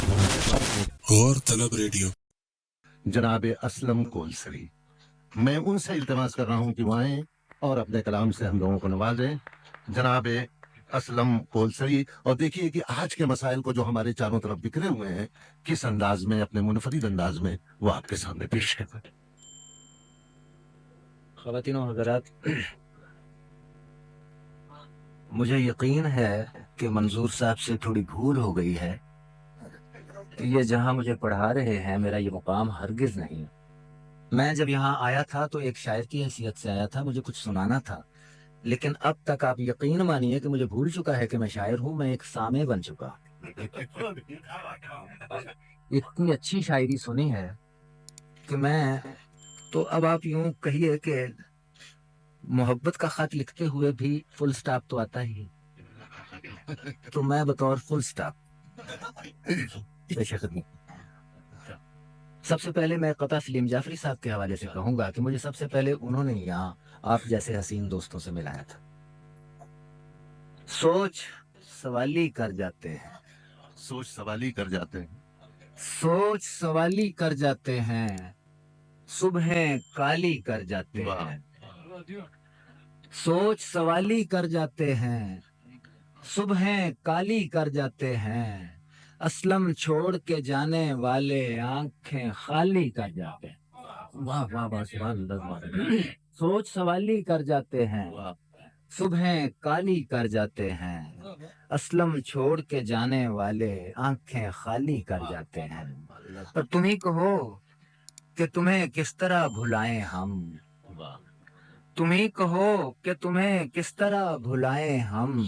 غور طلب ریڈیو۔ جناب اسلم کولسری، میں ان سے التماس کر رہا ہوں کہ وہ آئیں اور اپنے کلام سے ہم لوگوں کو نوازیں۔ جناب اسلم کولسری، اور دیکھیے کہ آج کے مسائل کو جو ہمارے چاروں طرف بکھرے ہوئے ہیں کس انداز میں، اپنے منفرد انداز میں وہ آپ کے سامنے پیش کریں۔ خواتین و حضرات، مجھے یقین ہے کہ منظور صاحب سے تھوڑی بھول ہو گئی ہے کہ یہ جہاں مجھے پڑھا رہے ہیں میرا یہ مقام ہرگز نہیں۔ میں جب یہاں آیا تھا تو ایک شاعر کی حیثیت سے آیا تھا، مجھے کچھ سنانا تھا، لیکن اب تک آپ یقین مانیے کہ مجھے بھول چکا ہے کہ میں شاعر ہوں، میں ایک سامع بن چکا۔ اتنی اچھی شاعری سنی ہے کہ میں تو اب آپ یوں کہیے کہ محبت کا خط لکھتے ہوئے بھی فل سٹاپ تو آتا ہی، تو میں بطور فل سٹاپ پیش خدمت۔ سب سے پہلے میں قطع سلیم جعفری صاحب کے حوالے سے کہوں گا کہ مجھے سب سے پہلے انہوں نے یہاں آپ جیسے حسین دوستوں سے ملایا تھا۔ سوچ سوالی کر جاتے ہیں، سوچ سوالی کر جاتے ہیں، سوچ سوالی کر جاتے ہیں، صبحیں کالی کر جاتے ہیں، سوچ سوالی کر جاتے ہیں، صبحیں کالی کر جاتے ہیں، اسلم چھوڑ کے جانے والے آنکھیں خالی کر جاتے ہیں۔ واہ واہ واہ، سبحان اللہ۔ سوچ سوالی کر جاتے ہیں، صبحیں کالی کر جاتے ہیں، اسلم چھوڑ کے جانے والے آنکھیں خالی کر جاتے ہیں۔ اور تم ہی کہو کہ تمہیں کس طرح بھلائیں ہم، تم ہی کہو کہ تمہیں کس طرح بھلائیں ہم،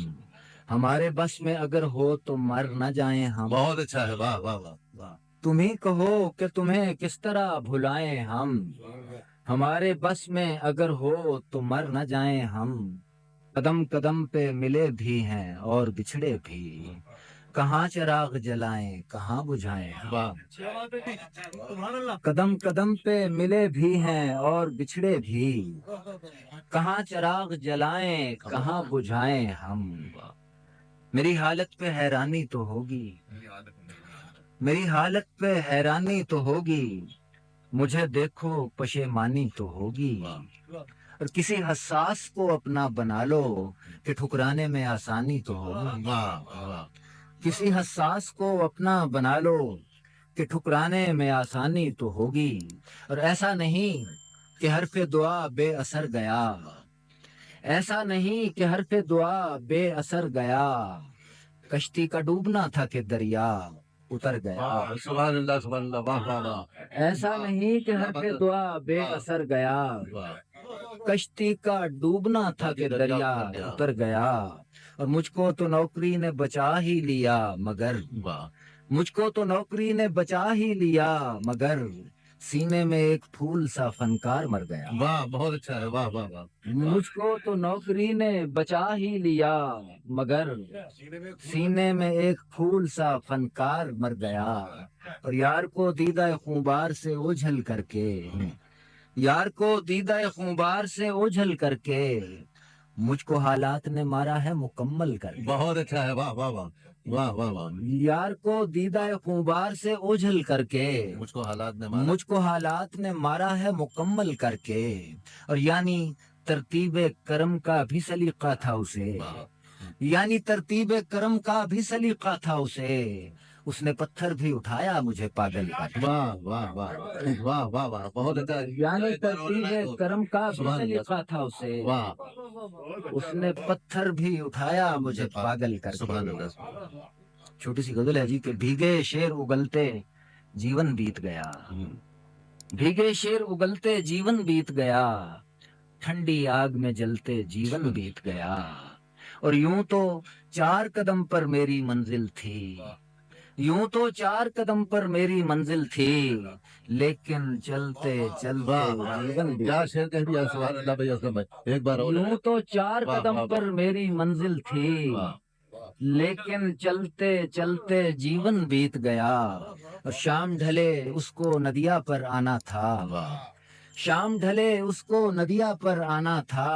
ہمارے بس میں اگر ہو تو مر نہ جائیں ہم۔ بہت اچھا ہے، واہ واہ واہ۔ تم ہی کہو کہ تمہیں کس طرح بھلائیں ہم، ہمارے بس میں اگر ہو تو مر نہ جائیں ہم، قدم قدم پہ ملے بھی ہیں اور بچھڑے بھی، کہاں چراغ جلائیں کہاں بجھائیں ہم، قدم قدم پہ ملے بھی ہیں اور بچھڑے بھی، کہاں چراغ جلائیں کہاں بجھائیں ہم۔ میری حالت پہ حیرانی تو ہوگی، میری حالت پہ حیرانی تو ہوگی، مجھے دیکھو پشیمانی تو ہوگی، اور کسی حساس کو اپنا بنا لو کہ ٹھکرانے میں آسانی تو ہوگی، کسی حساس کو اپنا بنا لو کہ ٹھکرانے میں آسانی تو ہوگی، اور ایسا نہیں کہ حرف دعا بے اثر گیا، ایسا نہیں کہ حرف دعا بے اثر گیا، کشتی کا ڈوبنا تھا کہ دریا اتر گیا، سبحان اللہ سبحان اللہ، واہ واہ واہ۔ ایسا نہیں کہ حرف دعا بے اثر گیا، کشتی کا ڈوبنا تھا کہ دریا اتر گیا، اور مجھ کو تو نوکری نے بچا ہی لیا مگر، مجھ کو تو نوکری نے بچا ہی لیا مگر، سینے میں ایک پھول سا فنکار مر گیا۔ واہ بہت اچھا ہے، واہ واہ واہ۔ مجھ کو تو نوکری نے بچا ہی لیا مگر، سینے میں ایک پھول سا فنکار مر گیا، اور یار کو دیدہ خونبار سے اوجھل کر کے، یار کو دیدہ خونبار سے اوجھل کر کے، مجھ کو حالات نے مارا ہے مکمل کر کے۔ بہت اچھا ہے، واہ واہ واہ، واہ واہ واہ۔ یار کو دیدہ خونبار سے اوجھل کر کے، مجھ کو حالات نے مارا، مجھ کو حالات نے مارا ہے مکمل کر کے، اور یعنی ترتیب کرم کا بھی سلیقہ تھا اسے، یعنی ترتیب کرم کا بھی سلیقہ تھا اسے، اس نے پتھر بھی اٹھایا مجھے پاگل کر کے۔ واہ واہ واہ واہ واہ واہ، بہت اچھا ہے۔ یعنی ترتیب کرم کا بھی سلیقہ تھا اسے، واہ، اس نے پتھر بھی اٹھایا مجھے پاگل کر سبحان کے۔ اللہ۔ چھوٹی سی غزل ہے جی کہ بھیگے شیر اگلتے جیون بیت گیا، بھیگے شیر اگلتے جیون بیت گیا، ٹھنڈی آگ میں جلتے جیون بیت گیا، اور یوں تو 4 قدم پر میری منزل تھی، یوں تو 4 قدم پر میری منزل تھی، لیکن چلتے چلتے جیون بیت کیا شعر کہہ دیا، سبحان اللہ بھائی اسلم بھائی، ایک بار اور۔ یوں تو 4 قدم پر میری منزل تھی، لیکن چلتے چلتے جیون بیت گیا، اور شام ڈھلے اس کو ندیا پر آنا تھا، شام ڈھلے اس کو ندیا پر آنا تھا،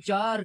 4